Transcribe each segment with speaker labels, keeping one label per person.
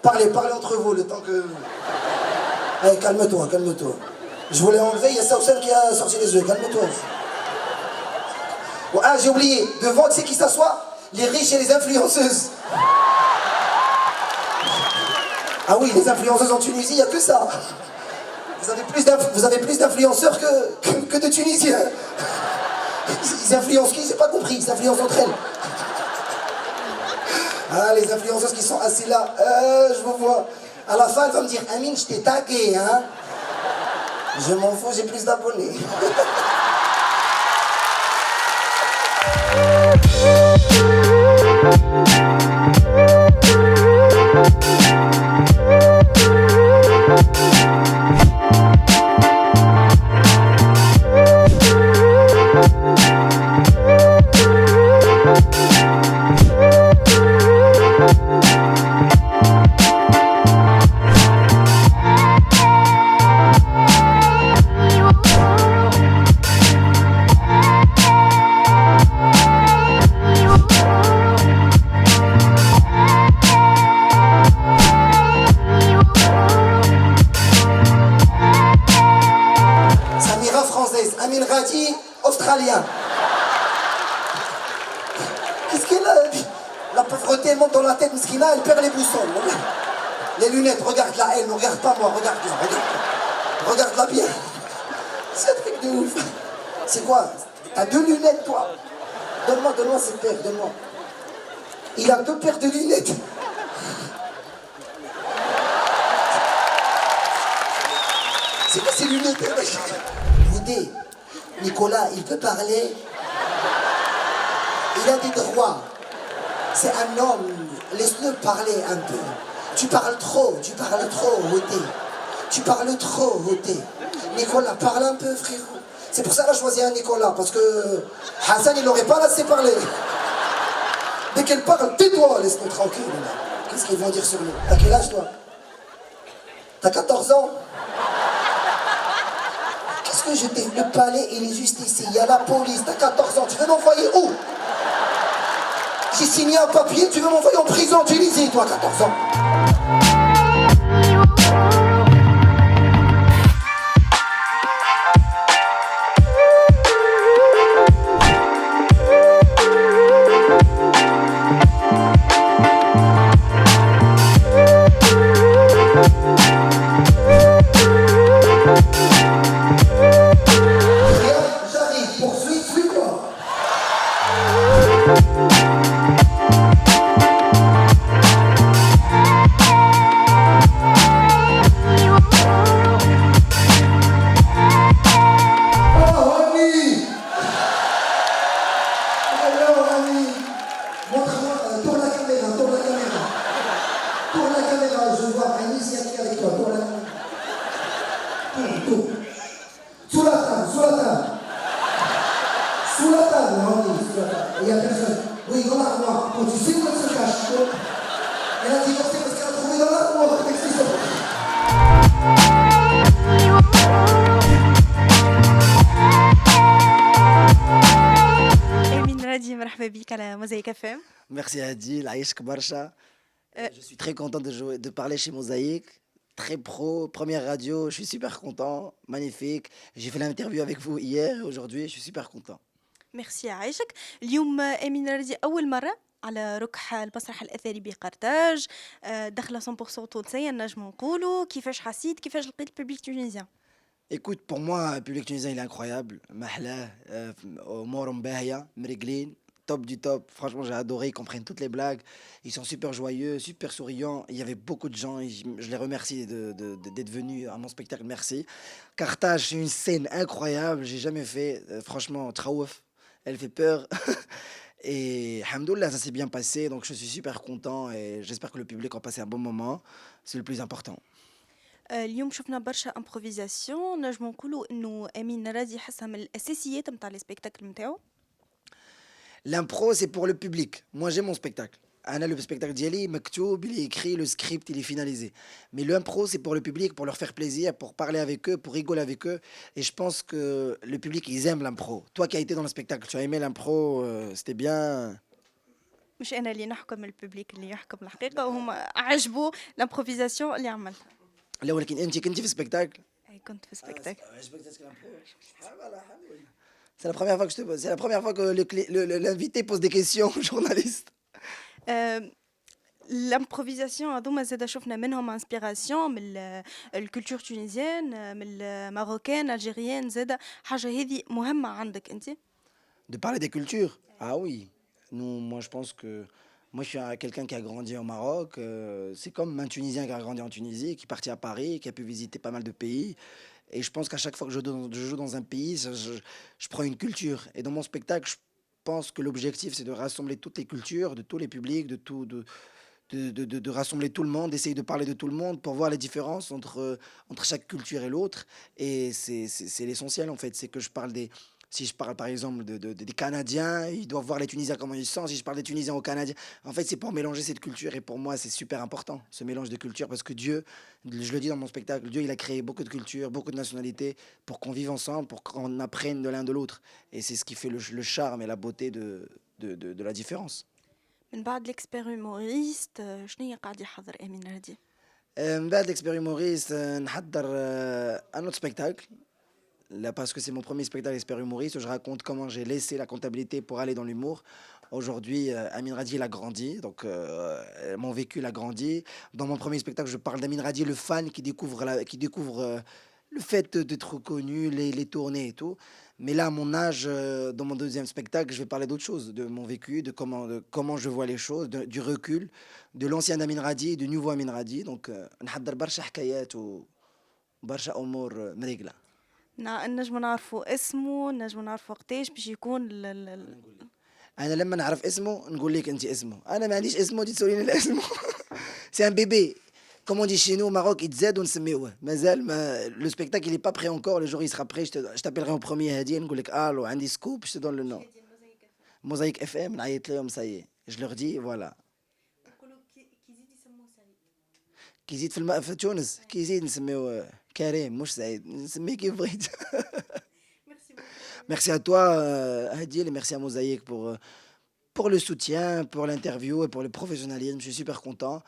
Speaker 1: Parlez entre vous le temps que... Allez, calme-toi. Je voulais enlever, il y a Saoussel qui a sorti les yeux, calme-toi. Bon, ah, j'ai oublié, devant, tu sais qui s'assoit? Les riches et les influenceuses. Ah oui, les influenceuses en Tunisie, il n'y a que ça. Vous avez plus d'influenceurs que de Tunisiens. Ils influencent qui? J'ai pas compris, ils influencent entre elles. Ah, les influenceuses qui sont assis là, je vous vois. À la fin, elle va me dire, Amine, je t'ai tagué, hein. Je m'en fous, j'ai plus d'abonnés. Amine Radi, australien. Qu'est-ce qu'elle a? La pauvreté elle monte dans la tête, Mskina, elle perd les boussoles. Les lunettes, regarde-la, elle, ne regarde pas moi, regarde-la. Regarde-la bien. C'est un truc de ouf. C'est quoi? T'as 2 lunettes, toi? Donne-moi cette paire, donne-moi. Il a 2 paires de lunettes. C'est quoi ces lunettes? Écoutez, Nicolas, il peut parler. Il a des droits. C'est un homme. Laisse-le parler un peu. Tu parles trop, Woté. Tu parles trop, Woté. Nicolas, parle un peu, frérot. C'est pour ça qu'elle a choisi un Nicolas, parce que Hassan, il n'aurait pas laissé parler. Dès qu'elle parle, tais-toi, laisse-nous tranquille. Qu'est-ce qu'ils vont dire sur nous? T'as quel âge, toi? T'as 14 ans? Qu'est-ce que je t'ai... Le palais, il est juste ici. Il y a la police. T'as 14 ans. Tu veux m'envoyer où? J'ai signé un papier. Tu veux m'envoyer en prison en Tunisie, toi, 14 ans. Il y a personne. Oui, dans l'armoire. Quand tu sais où elle se cache, elle a divorcé parce qu'elle a trouvé dans l'armoire.
Speaker 2: Amine Radi, مرحبا بك على Mosaïque FM.
Speaker 3: Merci Adil, Aïchk Barsha. Je suis très content de parler chez Mosaïque. Très pro, première radio, je suis super content, magnifique. J'ai fait l'interview avec vous hier et aujourd'hui, je suis super content.
Speaker 2: ميرسي عايشك. اليوم امين رادي اول مره على ركح المسرح الاثري بقرطاج، دخله 100% تونسيه نجم نقولوا. كيفاش حسيت، كيفاش لقيت الببليك تونسيان؟
Speaker 3: Écoute, pour moi, le public tunisien, il est incroyable. Mahla, Mor Mbahia, Mriglin, top du top. Franchement, j'ai adoré, ils comprennent toutes les blagues. Ils sont super joyeux, super souriants. Il y avait beaucoup de gens, et je les remercie d'être venus à mon spectacle, merci. Carthage, c'est une scène incroyable, j'ai jamais fait. Franchement, Traouf, elle fait peur. Et Alhamdoulilah, ça s'est bien passé, donc je suis super content et j'espère que le public a passé un bon moment. C'est le plus important.
Speaker 2: اليوم شفنا برشا امبروفيزاسيون، نجم نقولوا انه امين رادي حسها من الاساسيات نتاع السبيكتاكل نتاعو.
Speaker 3: L'impro, c'est pour le public. Moi, j'ai mon spectacle. Anna, le spectacle d'Yali, Mektoub, il est écrit, le script, il est finalisé. Mais l'impro, c'est pour le public, pour leur faire plaisir, pour parler avec eux, pour rigoler avec eux. Et je pense que le public, ils aiment l'impro. Toi qui as été dans le spectacle, tu as aimé l'impro, c'était bien.
Speaker 2: مش انا اللي نحكم، الببليك اللي يحكم الحقيقه، وهم عجبوا الامبروفيزاسيون اللي عملتها.
Speaker 3: لا ولكن انت كنتي في سبيكتاكل.
Speaker 2: اي كنت في سبيكتاكل.
Speaker 3: C'est la première fois que c'est la première fois que l'invité pose des questions aux journalistes.
Speaker 2: الامبروفيزاسيون هذوما زاد شفنا منهم انسبيراسيون من الكولتور تونيزيان، من الماروكان الجيريان، زاد حاجه هذه مهمه عندك انت.
Speaker 3: De parler des cultures. Ah oui. Moi je pense que moi je suis quelqu'un qui a grandi au Maroc. C'est comme un Tunisien qui a grandi en Tunisie, qui est parti à Paris, qui a pu visiter pas mal de pays. Et je pense qu'à chaque fois que je joue dans un pays, je prends une culture. Et dans mon spectacle, je pense que l'objectif c'est de rassembler toutes les cultures, de tous les publics, de rassembler tout le monde, d'essayer de parler de tout le monde pour voir les différences entre chaque culture et l'autre. Et c'est l'essentiel en fait, c'est que je parle des... Si je parle par exemple des Canadiens, ils doivent voir les Tunisiens comment ils sont. Si je parle des Tunisiens aux Canadiens, en fait c'est pour mélanger cette culture. Et pour moi c'est super important ce mélange de cultures, parce que Dieu, je le dis dans mon spectacle, Dieu il a créé beaucoup de cultures, beaucoup de nationalités pour qu'on vive ensemble, pour qu'on apprenne de l'un de l'autre. Et c'est ce qui fait le charme et la beauté de la différence.
Speaker 2: من بعد l'expert humoriste شنو هي قاعد يحضر امين رادي؟
Speaker 3: من بعد l'expert humoriste نحضر un autre spectacle. Là, parce que c'est mon premier spectacle expert humoriste, je raconte comment j'ai laissé la comptabilité pour aller dans l'humour. Aujourd'hui, Amin Radi, il a grandi, donc mon vécu, il a grandi. Dans mon premier spectacle, je parle d'Amin Radi, le fan qui découvre le fait d'être connu, les tournées et tout. Mais là, à mon âge, dans mon deuxième spectacle, je vais parler d'autre chose, de mon vécu, de comment je vois les choses, du recul, de l'ancien Amin Radi et du nouveau Amin Radi. Donc, نحضر برشا حكايات وبرشا أمور مريقلة.
Speaker 2: نجم نعرفوا اسمه، نجم نعرفوا وقتاش باش يكون
Speaker 3: انا لما نعرف اسمه نقول لك انت اسمه، انا ما عنديش اسمه تسوليني الاسم. سي ان بيبي comme on dit chez nous au Maroc, يتزاد ونسميوه مازال ما le spectacle il est pas prêt encore, le jour il sera prêt, je t'appellerai en premier هادي نقول لك الو عندي سكوب، je te donne le nom. Mosaïque FM نعيط لهم ça y est, je leur dis voilà. كي يزيد في تونس كي يزيد نسميوه كريم مش سعيد، نسميه كيف بغيت. Merci à toi Hadil, et merci à Mosaïque pour le soutien, pour l'interview et pour le professionnalisme. Je suis super content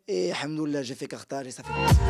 Speaker 3: et alhamdoulilah j'ai fait cartage et ça fait plaisir.